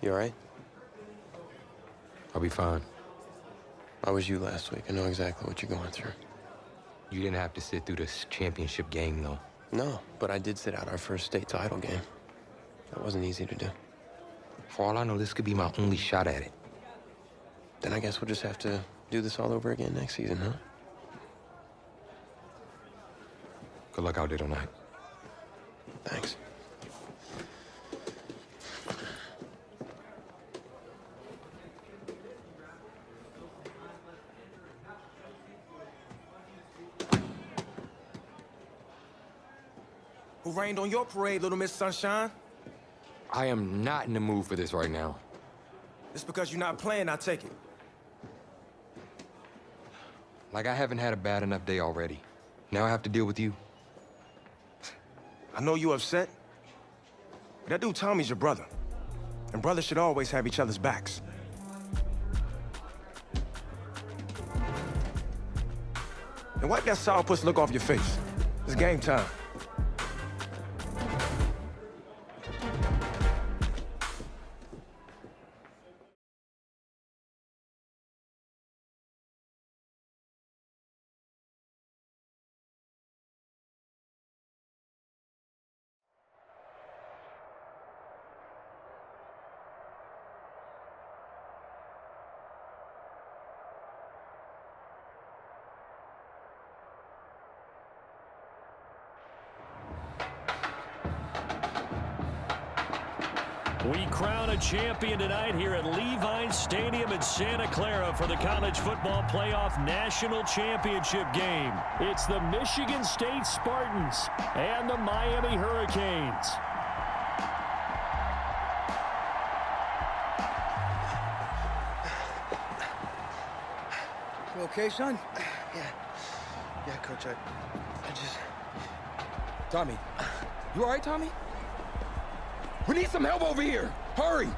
You all right? I'll be fine. I was you last week. I know exactly what you're going through. You didn't have to sit through this championship game, though. No, but I did sit out our first state title game. That wasn't easy to do. For all I know, this could be my only shot at it. Then I guess we'll just have to do this all over again next season, huh? Good luck out there tonight. Thanks. Who rained on your parade, Little Miss Sunshine? I am not in the mood for this right now. It's because you're not playing, I take it. Like I haven't had a bad enough day already. Now I have to deal with you. I know you upset, but that dude Tommy's your brother. And brothers should always have each other's backs. And wipe that sourpuss look off your face. It's game time. We crown a champion tonight here at Levine Stadium in Santa Clara for the College Football Playoff National Championship game. It's the Michigan State Spartans and the Miami Hurricanes. You okay, son? Yeah, Coach, I just... Tommy. You all right, Tommy? We need some help over here. Hurry.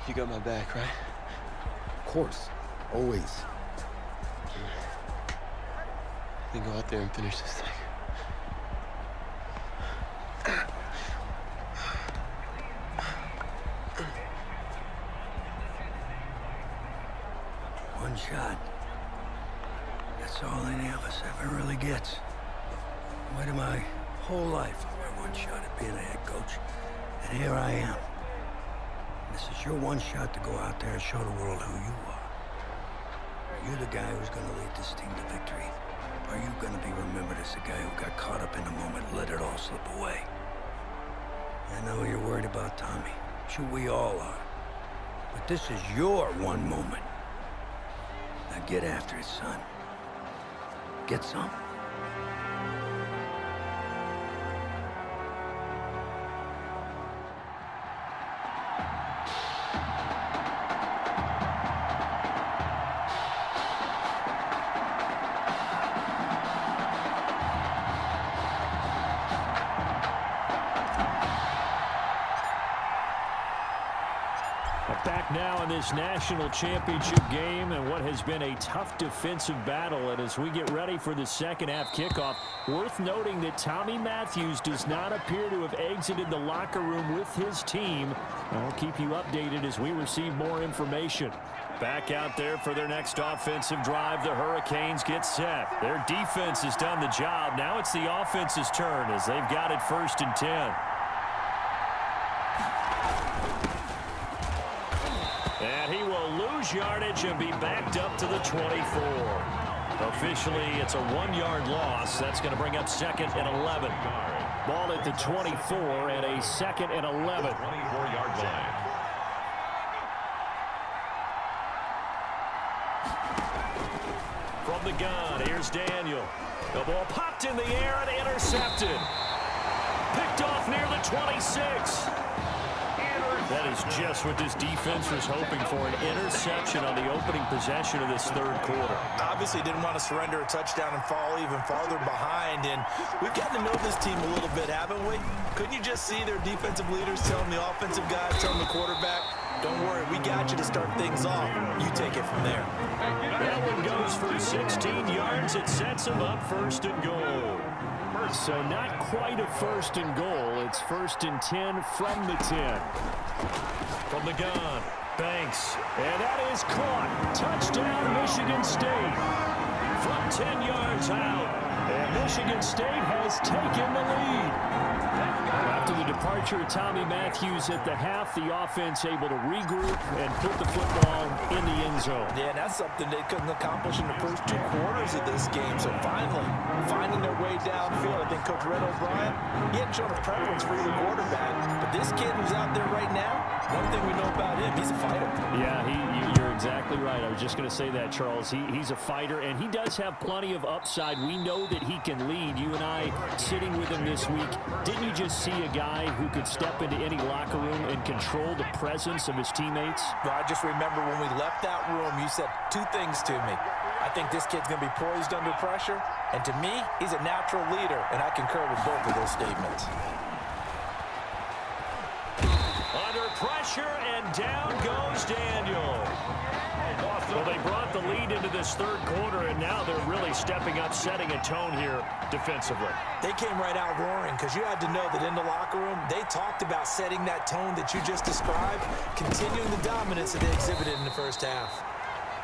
You got my back, right? Of course. Always. Then go out there and finish this thing. One shot. That's all any of us ever really gets. Waited my whole life for my one shot at being a head coach. And here I am. This is your one shot to go out there and show the world who you are. Are you the guy who's going to lead this team to victory? Or are you going to be remembered as the guy who got caught up in the moment and let it all slip away? I know you're worried about Tommy. Sure, we all are. But this is your one moment. Now get after it, son. Get some. Back now in this national championship game and what has been a tough defensive battle. And as we get ready for the second half kickoff, worth noting that Tommy Matthews does not appear to have exited the locker room with his team. I'll keep you updated as we receive more information. Back out there for their next offensive drive, the Hurricanes get set. Their defense has done the job. Now it's the offense's turn as they've got it 1st and 10. And he will lose yardage and be backed up to the 24. Officially, it's a 1-yard loss. That's going to bring up 2nd and 11. Ball at the 24 and a 2nd and 11. 24-yard line. From the gun, here's Daniel. The ball popped in the air and intercepted. Picked off near the 26. That is just what this defense was hoping for, an interception on the opening possession of this third quarter. Obviously didn't want to surrender a touchdown and fall even farther behind, and we've gotten to know this team a little bit, haven't we? Couldn't you just see their defensive leaders telling the offensive guys, telling the quarterback, Don't worry, we got you to start things off. You take it from there. That one goes for 16 yards. It sets him up first and goal. So not quite a first and goal. It's first and 10 from the 10. From the gun, Banks. And that is caught. Touchdown, Michigan State. From 10 yards out. And Michigan State has taken the lead. After the departure of Tommy Matthews at the half, the offense able to regroup and put the football in the end zone. Yeah, that's something they couldn't accomplish in the first 2 quarters of this game. So finally, finding their way downfield. I think Coach Red O'Brien, he hadn't shown a preference for either quarterback. But this kid who's out there right now, one thing we know about him, he's a fighter. Yeah, you're exactly right. I was just going to say that, Charles. He's a fighter, and he does have plenty of upside. We know that he can lead. You and I sitting with him this week, didn't you just see a guy who could step into any locker room and control the presence of his teammates? Well, I just remember when we left that room, you said 2 things to me. I think this kid's going to be poised under pressure, and to me, he's a natural leader, and I concur with both of those statements. Under pressure, and down goes Daniel. Well, they brought the lead into this third quarter, and now they're really stepping up, setting a tone here defensively. They came right out roaring because you had to know that in the locker room, they talked about setting that tone that you just described, continuing the dominance that they exhibited in the first half.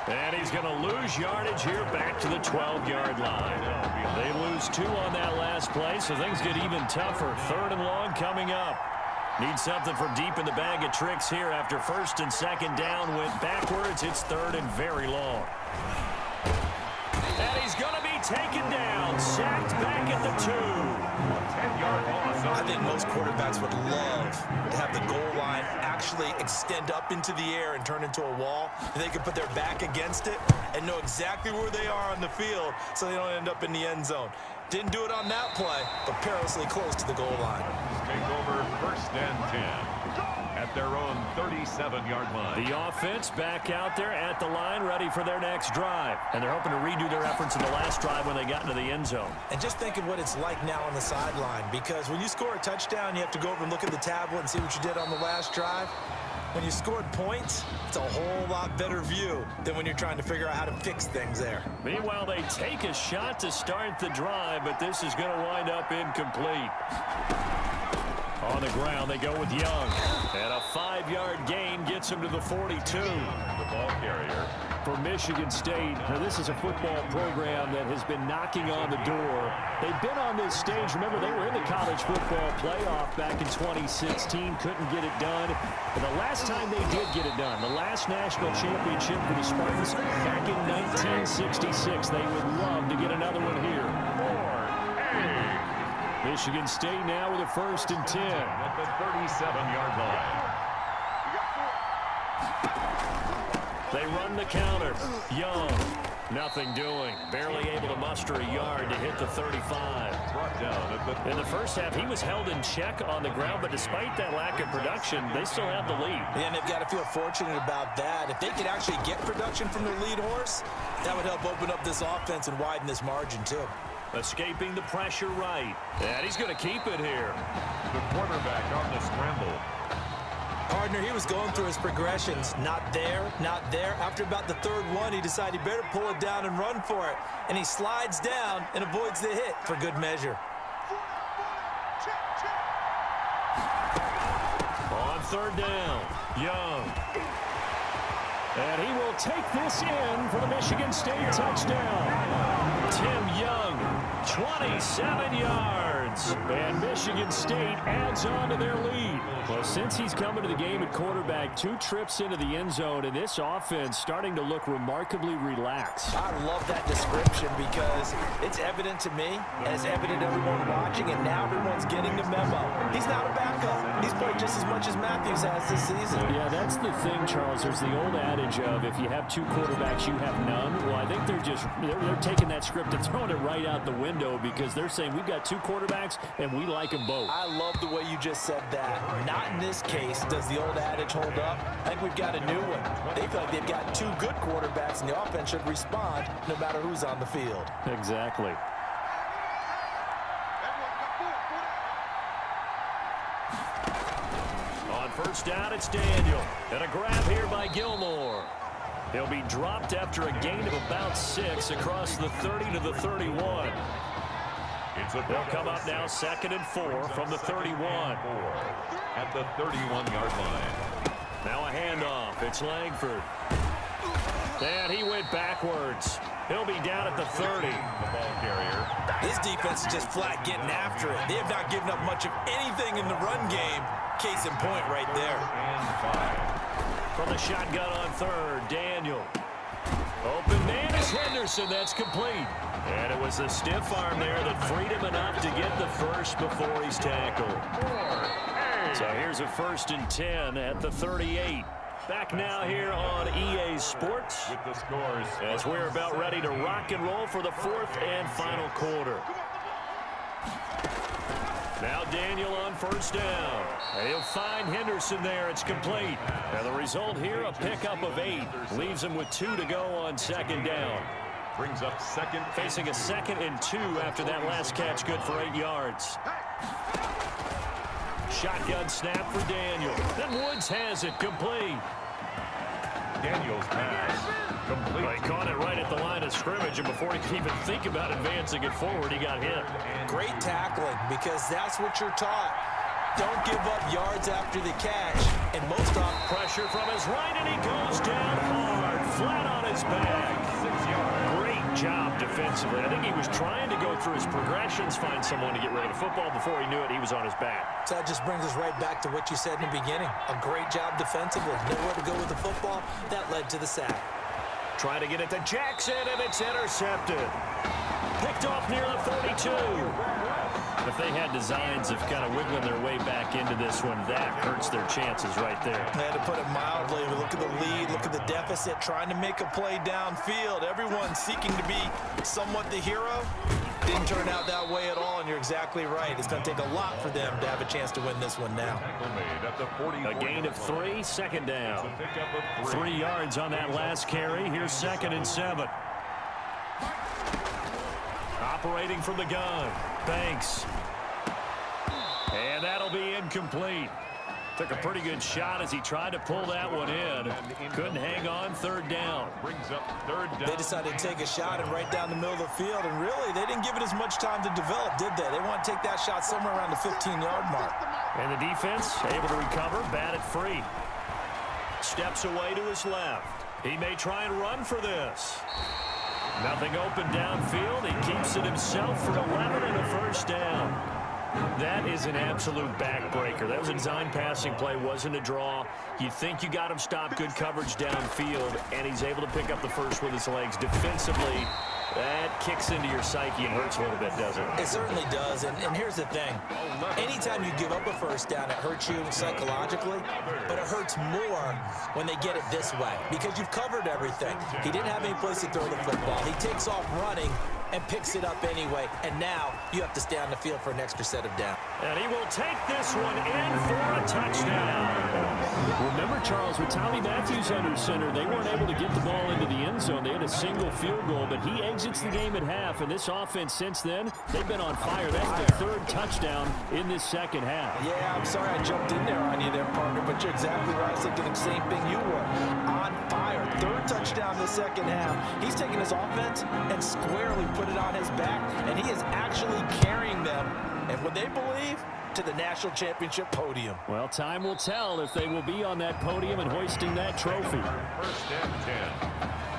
And he's going to lose yardage here back to the 12-yard line. They lose 2 on that last play, so things get even tougher. 3rd and long coming up. Need something from deep in the bag of tricks here after 1st and 2nd down went backwards. It's 3rd and very long. And he's going to be taken down, sacked back at the 2. 10-yard loss. I think most quarterbacks would love to have the goal line actually extend up into the air and turn into a wall. And they can put their back against it and know exactly where they are on the field so they don't end up in the end zone. Didn't do it on that play, but perilously close to the goal line. Take over 1st and 10 at their own 37-yard line. The offense back out there at the line, ready for their next drive. And they're hoping to redo their efforts in the last drive when they got into the end zone. And just think of what it's like now on the sideline, because when you score a touchdown, you have to go over and look at the tablet and see what you did on the last drive. When you scored points, it's a whole lot better view than when you're trying to figure out how to fix things there. Meanwhile, they take a shot to start the drive, but this is going to wind up incomplete. On the ground, they go with Young. And a 5-yard gain gets him to the 42. The ball carrier. For Michigan State, now this is a football program that has been knocking on the door. They've been on this stage. Remember, they were in the college football playoff back in 2016. Couldn't get it done. But the last time they did get it done, the last national championship for the Spartans back in 1966. They would love to get another one here. Michigan State now with a 1st and 10. At the 37-yard line. They run the counter. Young, nothing doing. Barely able to muster a yard to hit the 35. Brought down at the In the first half, he was held in check on the ground, but despite that lack of production, they still have the lead. And they've got to feel fortunate about that. If they could actually get production from their lead horse, that would help open up this offense and widen this margin, too. Escaping the pressure right. And he's going to keep it here. The quarterback on the scramble. Partner, he was going through his progressions. Not there, not there. After about the 3rd one, he decided he better pull it down and run for it. And he slides down and avoids the hit for good measure. On 3rd down, Young. And he will take this in for the Michigan State touchdown. Tim Young, 27 yards. And Michigan State adds on to their lead. Well, since he's coming to the game at quarterback, 2 trips into the end zone, and this offense starting to look remarkably relaxed. I love that description because it's evident to me, and it's evident to everyone watching, and now everyone's getting the memo. He's not a backup. He's played just as much as Matthews has this season. Yeah, that's the thing, Charles. There's the old adage of if you have 2 quarterbacks, you have none. Well, I think they're taking that script and throwing it right out the window because they're saying we've got 2 quarterbacks, and we like them both. I love the way you just said that. Not in this case does the old adage hold up. I think we've got a new one. They feel like they've got 2 good quarterbacks, and the offense should respond no matter who's on the field. Exactly. On 1st first down. It's Daniel. And a grab here by Gilmore. He'll be dropped after a gain of about 6 across the 30 to the 31. They'll come up now 2nd and 4 from the 31. At the 31-yard line. Now a handoff. It's Langford. And he went backwards. He'll be down at the 30. The ball carrier. This defense is just flat getting after it. They have not given up much of anything in the run game. Case in point right there. And 5. From the shotgun on 3rd, Daniel. Open man is Henderson. That's complete. And it was a stiff arm there that freed him enough to get the first before he's tackled. So here's a 1st and 10 at the 38. Back now here on EA Sports With the scores. as we're about ready to rock and roll for the 4th and final quarter. Now Daniel on 1st down. And he'll find Henderson there. It's complete. And the result here, a pickup of 8. Leaves him with 2 to go on 2nd down. Brings up 2nd. Facing a 2nd and 2 after that last catch, good for 8 yards. Shotgun snap for Daniel. Then Woods has it complete. Daniel's pass. Complete. Well, he caught it right at the line of scrimmage, and before he could even think about advancing it forward, he got hit. Great tackling, because that's what you're taught. Don't give up yards after the catch. And most often, Pressure from his right, and he goes down hard, flat on his back. 6 yards. Great job defensively. I think he was trying to go through his progressions, find someone to get rid of the football. Before he knew it, he was on his back. so that just brings us right back to what you said in the beginning. A great job defensively. Nowhere to go with the football. That led to the sack. Trying to get it to Jackson, and it's intercepted. Picked off near the 42. If they had designs of kind of wiggling their way back into this one, that hurts their chances right there. They had to put it mildly. Look at the lead. Look at the deficit. Trying to make a play downfield. Everyone seeking to be somewhat the hero. Didn't turn out that way at all, and you're exactly right. It's going to take a lot for them to have a chance to win this one now. Tackle made at the 40. A gain of 3, 2nd down. It's a pickup of 3. 3 yards on that last carry. Here's 2nd and 7. Operating from the gun. Banks. And that'll be incomplete. Took a pretty good shot as he tried to pull that one in. Couldn't hang on 3rd down. Brings up 3rd down. They decided to take a shot and right down the middle of the field, and really, they didn't give it as much time to develop, did they? They want to take that shot somewhere around the 15-yard mark. And the defense able to recover, bat it free. Steps away to his left. He may try and run for this. Nothing open downfield. He keeps it himself for 11 and a 1st down. That is an absolute backbreaker. That was a design passing play, wasn't a draw. You think you got him stopped, good coverage downfield, and he's able to pick up the first with his legs. Defensively, that kicks into your psyche and hurts a little bit, doesn't it? It certainly does, and here's the thing. Anytime you give up a 1st down, it hurts you psychologically, but it hurts more when they get it this way because you've covered everything. He didn't have any place to throw the football. He takes off running and picks it up anyway, and now you have to stay on the field for an extra set of down. And he will take this one in for a touchdown. Remember, Charles, with Tommy Matthews under center, they weren't able to get the ball into the end zone. They had a single field goal, but he exits the game at half, and this offense since then, they've been on fire. That's the 3rd touchdown in this 2nd half. Yeah, I'm sorry I jumped in there on you there, partner, but you're exactly right. I was thinking the same thing you were. On fire. 3rd touchdown in the 2nd half. He's taking his offense and squarely put it on his back, and he is actually carrying them, and what they believe, to the national championship podium. Well, time will tell if they will be on that podium and hoisting that trophy. 1st and 10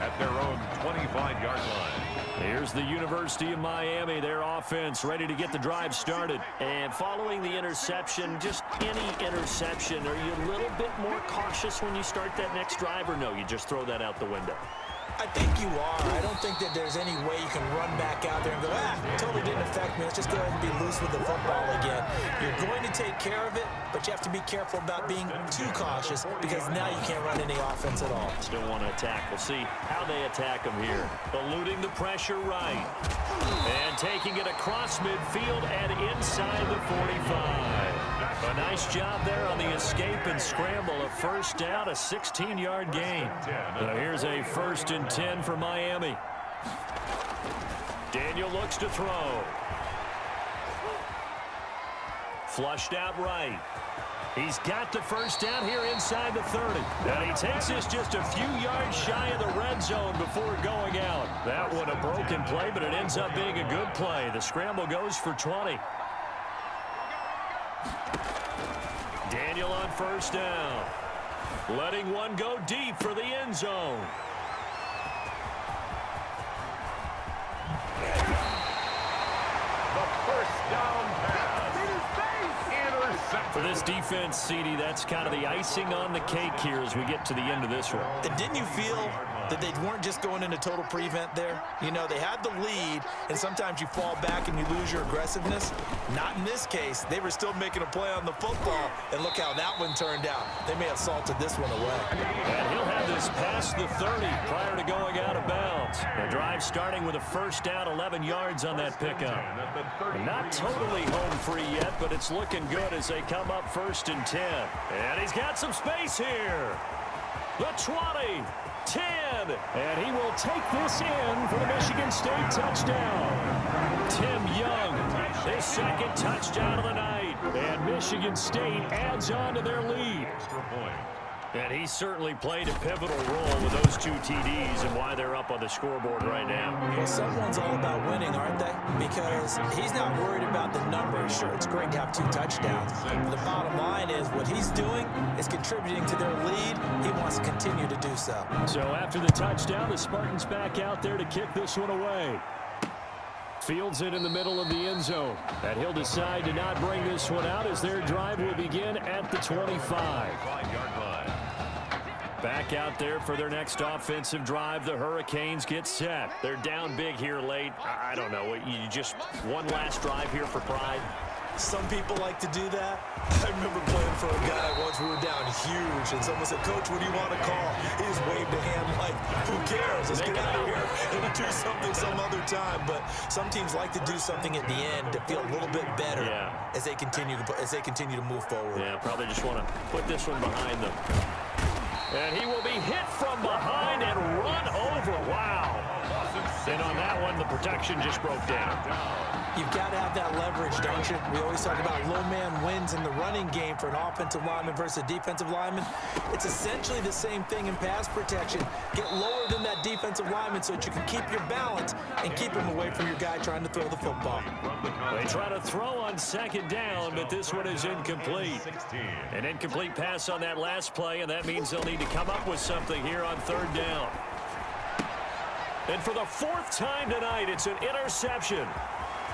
at their own 25-yard line. Here's the University of Miami, their offense ready to get the drive started. And following the interception, just any interception, are you a little bit more cautious when you start that next drive, or no, you just throw that out the window? I think you are. I don't think that there's any way you can run back out there and go, totally didn't affect me. Let's just go ahead and be loose with the football again. You're going to take care of it, but you have to be careful about being too cautious because now you can't run any offense at all. Still want to attack. We'll see how they attack them here. Eluding the pressure right. And taking it across midfield and inside the 45. A nice job there on the escape and scramble. A 1st down, a 16-yard gain. So here's a 1st and 10 for Miami. Daniel looks to throw. Flushed out right. He's got the first down here inside the 30. And he takes this just a few yards shy of the red zone before going out. That one a broken play, but it ends up being a good play. The scramble goes for 20. Daniel on first down. Letting one go deep for the end zone. The first down pass. For this defense, CD, that's kind of the icing on the cake here as we get to the end of this one. And didn't you feel that they weren't just going into total prevent there? You know, they had the lead, and sometimes you fall back and you lose your aggressiveness. Not in this case. They were still making a play on the football, and look how that one turned out. They may have salted this one away. And he'll have this past the 30 prior to going out of bounds. The drive starting with a first down, 11 yards on that pickup. Not totally home free yet, but it's looking good as they come up 1st and 10. And he's got some space here. The 20, 10, and he will take this in for the Michigan State touchdown. Tim Young, his second touchdown of the night. And Michigan State adds on to their lead. Extra point. And he certainly played a pivotal role with those 2 TDs and why they're up on the scoreboard right now. Well, someone's all about winning, aren't they? Because he's not worried about the numbers. Sure, it's great to have 2 touchdowns. But the bottom line is what he's doing is contributing to their lead. He wants to continue to do so. So after the touchdown, the Spartans back out there to kick this one away. Fields it in the middle of the end zone. And he'll decide to not bring this one out as their drive will begin at the 25. 5-yard line. Back out there for their next offensive drive. The Hurricanes get set. They're down big here late. I don't know. You just one last drive here for pride. Some people like to do that. I remember playing for a guy once. We were down huge, and someone said, "Coach, what do you want to call?" He just waved a hand like, "Who cares? Let's get out of here and do something some other time." But some teams like to do something at the end to feel a little bit better as they continue to move forward. Yeah, probably just want to put this one behind them. And he will be hit from behind and run over. Wow. And on that one, the protection just broke down. You've got to have that leverage, don't you? We always talk about low man wins in the running game for an offensive lineman versus a defensive lineman. It's essentially the same thing in pass protection. Get lower than that defensive lineman so that you can keep your balance and keep him away from your guy trying to throw the football. They try to throw on 2nd down, but this one is incomplete. An incomplete pass on that last play, and that means they'll need to come up with something here on 3rd down. And for the 4th time tonight, it's an interception.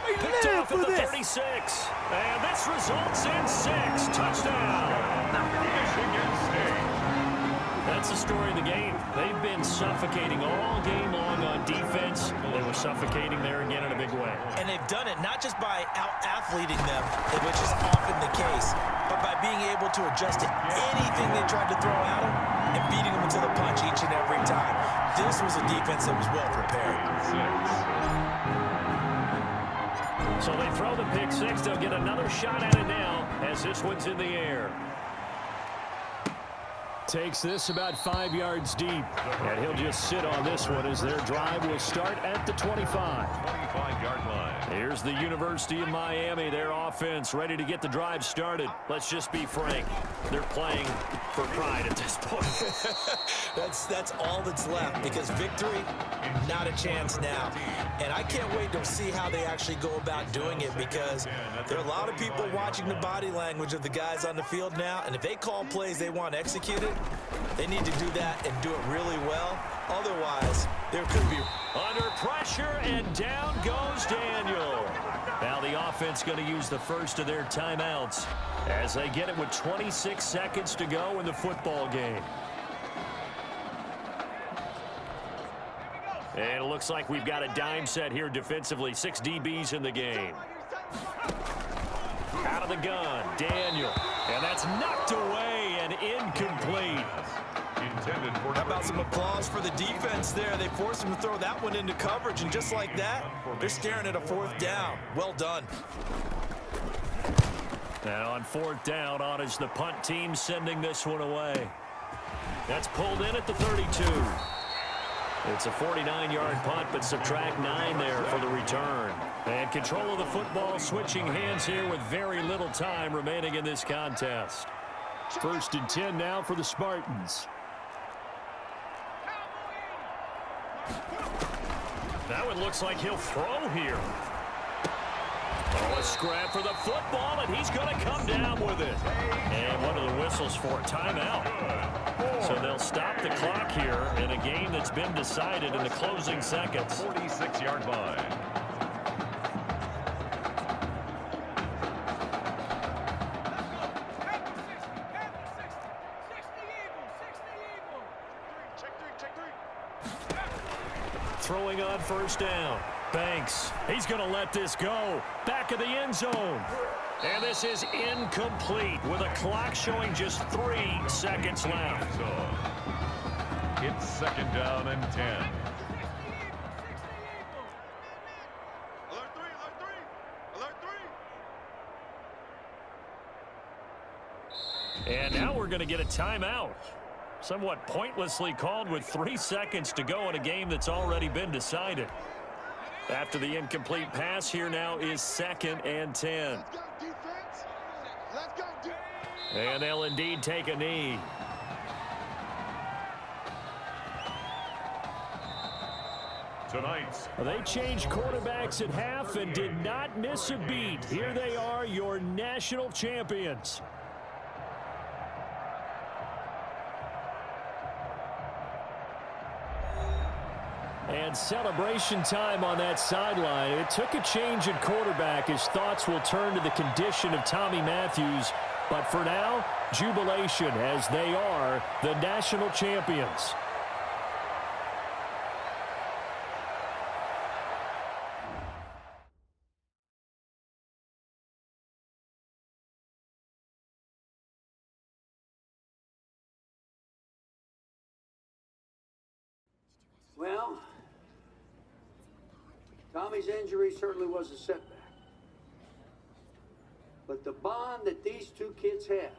Picked off at the 36. And this results in 6. Touchdown. Michigan State. That's the story of the game. They've been suffocating all game long on defense. They were suffocating there again in a big way. And they've done it not just by out-athleting them, which is often the case, but by being able to adjust to anything they tried to throw at them and beating them into the punch each and every time. This was a defense that was well prepared. So they throw the pick 6. They'll get another shot at it now as this one's in the air. Takes this about 5 yards deep. And he'll just sit on this one as their drive will start at the 25. 25-yard line. Here's the University of Miami, their offense ready to get the drive started. Let's just be frank. They're playing for pride at this point. That's all that's left because victory, not a chance now. And I can't wait to see how they actually go about doing it because there are a lot of people watching the body language of the guys on the field now. And if they call plays they want executed, they need to do that and do it really well. Otherwise, there could be... Under pressure, and down goes Daniel. Now the offense going to use the first of their timeouts as they get it with 26 seconds to go in the football game. And it looks like we've got a dime set here defensively. 6 DBs in the game. Out of the gun, Daniel. And that's knocked away and incomplete. How about some applause for the defense there? They forced him to throw that one into coverage, and just like that, they're staring at a 4th down. Well done. Now on 4th down, on is the punt team sending this one away. That's pulled in at the 32. It's a 49-yard punt, but subtract 9 there for the return. And control of the football switching hands here with very little time remaining in this contest. First and 10 now for the Spartans. That one looks like he'll throw here. Oh, a scrap for the football, and he's going to come down with it. And one of the whistles for a timeout. So they'll stop the clock here in a game that's been decided in the closing seconds. 46-yard line. Throwing on first down. Banks, he's going to let this go. Back of the end zone. And this is incomplete with a clock showing just 3 seconds left. It's second down and 10. And now we're going to get a timeout. Somewhat pointlessly called with 3 seconds to go in a game that's already been decided. After the incomplete pass, here now is second and 10. And they'll indeed take a knee. Tonight's They changed quarterbacks at half and did not miss a beat. Here they are, your national champions. And celebration time on that sideline. It took a change at quarterback as thoughts will turn to the condition of Tommy Matthews. But for now, jubilation as they are the national champions. Well, Tommy's injury certainly was a setback. But the bond that these two kids have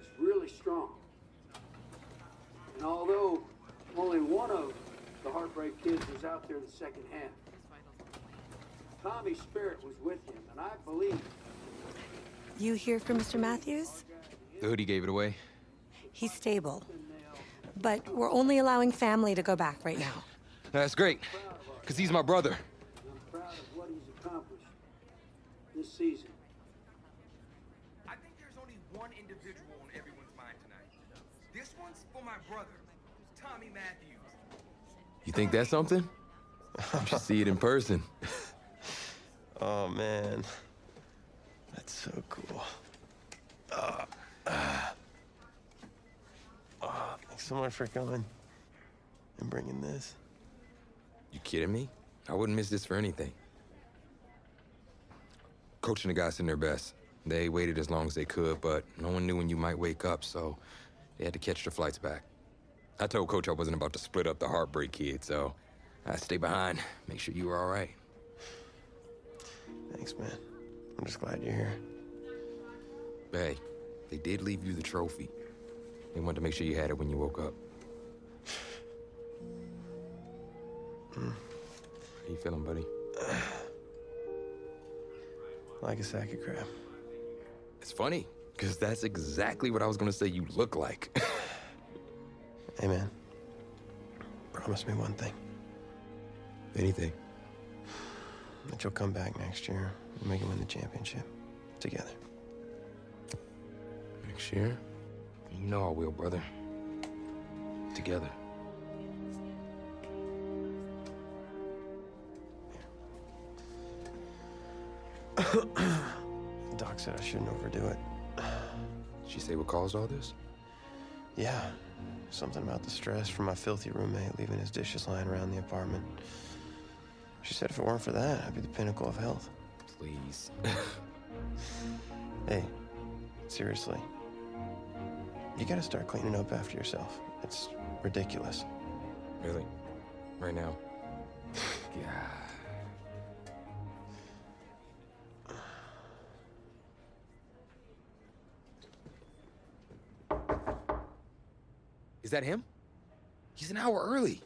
is really strong. And although only one of the Heartbreak Kids was out there the second half, Tommy's spirit was with him, and I believe... You hear from Mr. Matthews? The hoodie gave it away. He's stable. But we're only allowing family to go back right now. That's great, because he's my brother. I'm proud of what he's accomplished this season. I think there's only one individual on everyone's mind tonight. This one's for my brother, Tommy Matthews. You think that's something? You should see it in person. Oh, man. That's so cool. Thanks so much for coming and bringing this. You kidding me? I wouldn't miss this for anything. Coach and the guys did their best. They waited as long as they could, but no one knew when you might wake up, so they had to catch their flights back. I told Coach I wasn't about to split up the Heartbreak Kid, so I stayed behind, make sure you were all right. Thanks, man. I'm just glad you're here. But hey, they did leave you the trophy. They wanted to make sure you had it when you woke up. How you feeling, buddy? Like a sack of crap. It's funny, because that's exactly what I was going to say you look like. Hey, man. Promise me one thing. Anything. That you'll come back next year and make it win the championship. Together. Next year? You know I will, brother. Together. Doc said I shouldn't overdo it. Did she say what caused all this? Yeah. Something about the stress from my filthy roommate leaving his dishes lying around the apartment. She said if it weren't for that, I'd be the pinnacle of health. Please. Hey, seriously. You gotta start cleaning up after yourself. It's ridiculous. Really? Right now? God. Is that him? He's an hour early.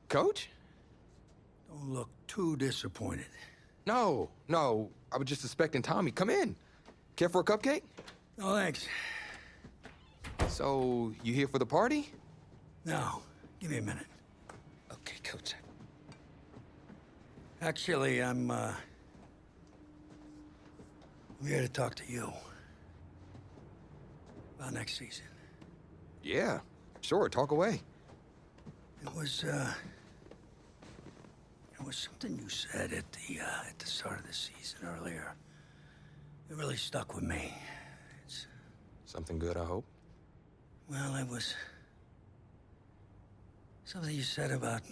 Coach? Don't look too disappointed. No, I was just suspecting Tommy. Come in. Care for a cupcake? No, thanks. So, you here for the party? No, give me a minute. Okay, Coach. Actually, I'm here to talk to you about next season. Yeah, sure, talk away. It was something you said at the start of the season earlier. It really stuck with me. It's, Something good, I hope. well, it was something you said about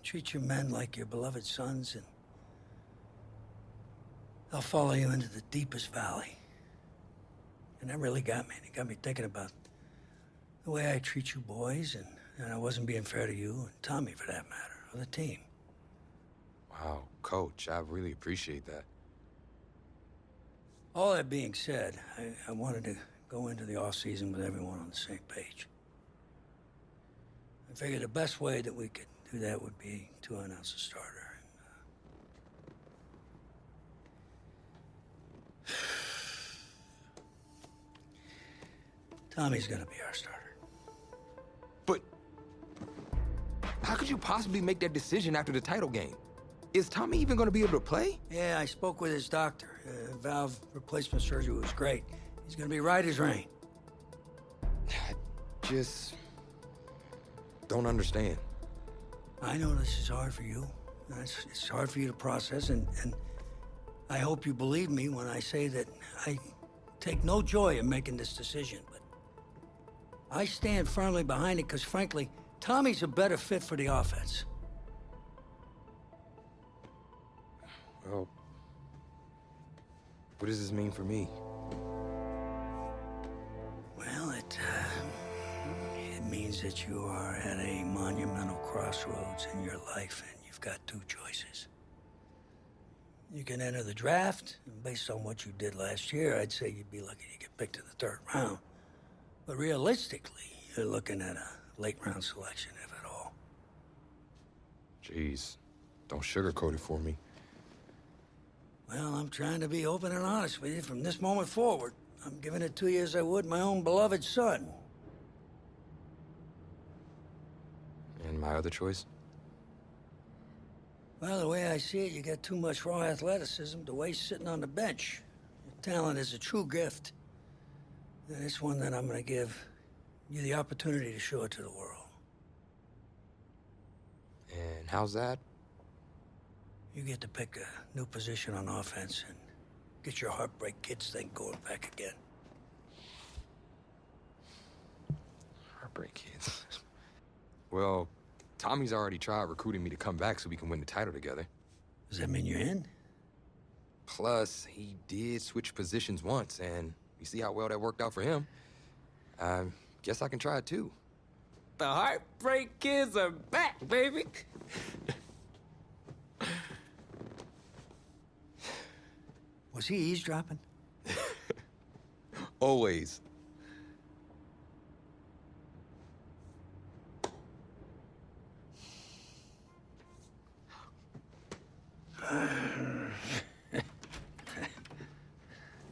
treat your men like your beloved sons, and they'll follow you into the deepest valley. And that really got me. It got me thinking about the way I treat you boys, and I wasn't being fair to you, and Tommy for that matter, or the team. Wow, Coach, I really appreciate that. All that being said, I wanted to go into the off-season with everyone on the same page. I figured the best way that we could do that would be to announce a starter. Tommy's gonna be our starter. But how could you possibly make that decision after the title game? Is Tommy even going to be able to play? Yeah, I spoke with his doctor. Valve replacement surgery was great. He's gonna be right as rain. I just don't understand. I know this is hard for you. It's hard for you to process, and I hope you believe me when I say that I take no joy in making this decision, but I stand firmly behind it because, frankly, Tommy's a better fit for the offense. Well, what does this mean for me? Well, it means that you are at a monumental crossroads in your life, and you've got two choices. You can enter the draft, and based on what you did last year, I'd say you'd be lucky to get picked in the third round. But realistically, you're looking at a late-round selection, if at all. Jeez, don't sugarcoat it for me. Well, I'm trying to be open and honest with you from this moment forward. I'm giving it to you as I would my own beloved son. And my other choice? Well, the way I see it, you got too much raw athleticism to waste sitting on the bench. Your talent is a true gift. And it's one that I'm gonna give you the opportunity to show it to the world. And how's that? You get to pick a new position on offense and get your Heartbreak Kids thing going back again. Heartbreak Kids. Well, Tommy's already tried recruiting me to come back so we can win the title together. Does that mean you're in? Plus, he did switch positions once, and you see how well that worked out for him. I guess I can try it too. The Heartbreak Kids are back, baby. Was he eavesdropping? Always. I'm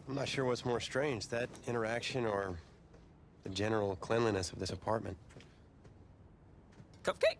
not sure what's more strange, that interaction or the general cleanliness of this apartment. Cupcake?